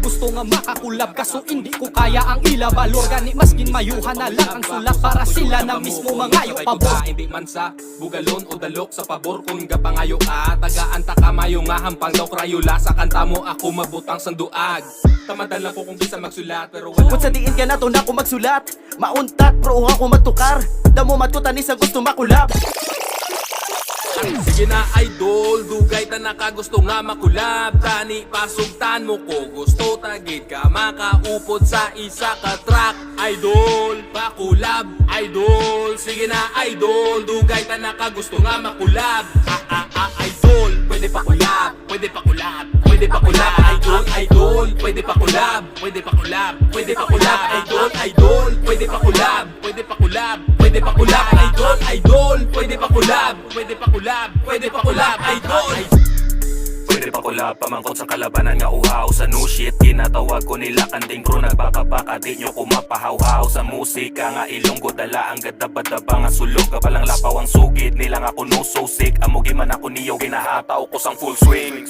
gusto nga makakulab, kaso hindi ko kaya ang ilabalor. Gani maskin mayuhan na lang ang sulat para sila na mismo mangayo pabor. Hindi man sa bugalon o dalok sa pabor, kung gapangayo ka tagaan ta kamayo nga hampang daw krayula. Sa kanta mo ako mabutang sanduag, tamadal lang ko kung bisa magsulat pero wala. Kung sa diin ka na to na ako magsulat, mauntat pro ako magtukar, damo matutanis sa gusto makulab. Sige na idol, dugay ta nakagusto nga makulab. Tani pasugtan mo ko gusto tagid ka makaupod sa isa ka track. Idol, pakulab, idol. Sige na idol, dugay ta nakagusto nga makulab. Idol, pwede pakulab, pwede pakulab, pwede pakulab. Idol, idol, pwede pakulab, pwede pakulab, pwede pakulab. Idol, idol, pwede pakulab, pwede pakulab, pwede pakulab. Idol, idol, pwede pakulab, pwede pakulab, pwede pakulab. Idol, pwede pakulab, pamangkot sa kalabanan nga uhaw sa new shit. Ginatawag ko nila kanding crew, nagbakabaka di nyo kumapahawhaw sa musika nga ilonggo dala ang gadabadaba nga sulog. Kapalang lapaw ang sugid nila nga kuno so sick. Amugi man ako niyo ginahataw ko sang full swing.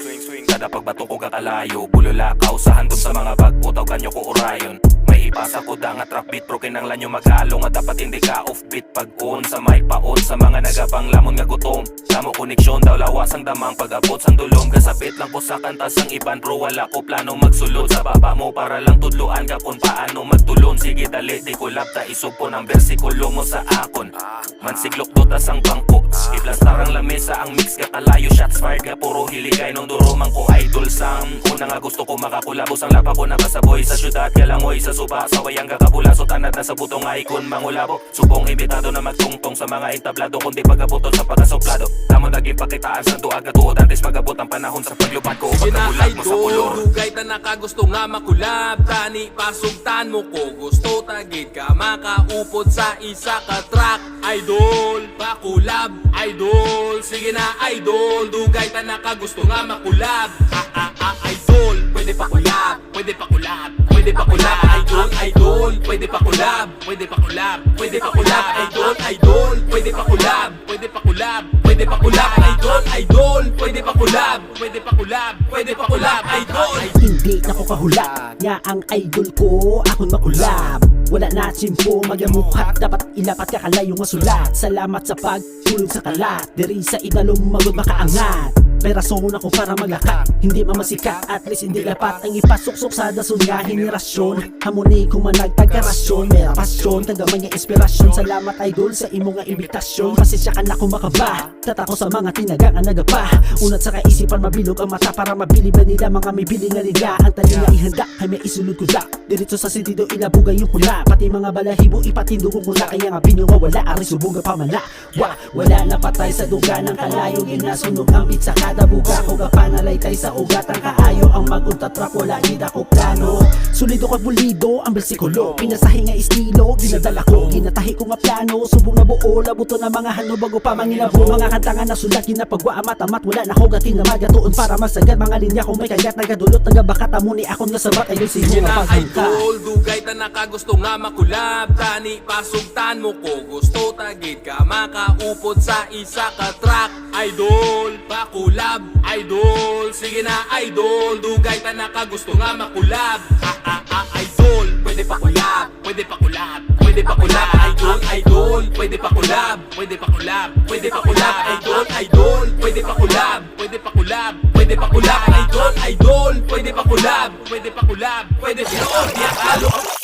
Kada pagbato ko kakalayo, bululakaw sa handom sa mga bagpo, tawgan nyo ko Orion. May ipasa ko da nga trap beat, pro kinanglan nyo magalo nga dapat hindi ka offbeat. Pag-on sa may paon sa mga nagabang lamon nga gutom, lamo koneksyon daw lawas ang damang pag-abot sang dulong. Kasabit lang ko sa kanta sang iban, bro wala ko plano magsulod sa baba mo para lang tudluan ka kung paano magtulon. Sige dali di kulab ta isugpo ng bersikulo mo sa akon, mansiglok dotas ang bangko, iblastar ang lamesa ang mix ka kalayo. Shots fired nga puro hiligay nung durumang ko idol sang una nga gusto ko makakulabos ang lapa ko nakasaboy sa syudad kalangoy sa suba sa wayang kakabula. So tanad na sa butong icon mangulabo, subong imbitado na magtungtong sa mga entablado kundi pagabuton sa pagkasoplado. Tamo naging pakitaan sa duag at tuod antes magabot ang panahon sa paglupad ko o pagkabulag mo sa kulor. dugay ta nakagusto nga makulab. Tani pasugtan mo ko gusto tagid ka makaupod sa isa ka track. Idol, pakulab, idol. Sige na idol, dugay ta nakagusto nga makulab. Idol, pwede pakulab, pwede pakulab, pwede pakulab. Idol, idol, pwede pakulab, pwede pakulab, pwede pakulab. Idol, idol, pwede pakulab, pwede pakulab, pwede pakulab. Idol, idol, pwede pakulab, pwede pakulab, pwede pakulab. Idol, hindi na ko kahula nga ang idol ko akong makulab. Wala na simpo magamuhat, dapat ilapat ka kalayo nga sulat. Salamat sa pagtulog sa kalat, diri sa idalong magod makaangat. Perason ako para magakat, hindi mamasikat, at least hindi lapat ang ipasuksok sa dasun nga henerasyon. Hamoni kung man nagtagkarasyon, mera pasyon, tagaman nga inspirasyon. Salamat idol sa imo nga imbitasyon, pasensya ka na kung makaba, tatako sa mga tinagang ang nagapa. Unat sa kaisipan mabilog ang mata para mabili ba nila mga mibili nga nila. Ang talinga ihanda kay may isulod ko da, diretso sa sentido ilabugay yung kula. Pati mga balahibo ipatindugong kula, kaya nga binuwa wala ari subuga pamala. Wala na patay sa duga ng kalayong inasunog ang pizza. Kada buga ko gapanalay tay sa ugat ang kaayo ang maguntatrap wala gid ako plano. Sulido kag bulido ang bersikulo, pinasahi nga estilo ginadala ko, ginatahi ko nga plano. Subong na buo labuto na mga hano bago pa mangilabo. Mga kantangan na sulat ginapagwa amat-amat, wala na ko gatin na magatuon para masagad. Mga linya kong may kagat nagadulot nagabakat amuni akon nga sabat ay dul siguro na paghangka. idol, dugay ta nakagusto nga makulab. Tani pasugtan mo ko gusto tagid ka makaupod sa isa ka track. Idol, pakulab, idol. Sige na idol, dugay ta nakagusto nga makulab. Idol, pwede pakulab, pwede pakulab, pwede pakulab. Idol, idol, pwede pakulab, pwede pakulab, pwede pakulab. Idol, idol, pwede pakulab, pwede pakulab, pwede pakulab. Idol, idol, pwede pakulab, pwede pakulab, pwede pakulab.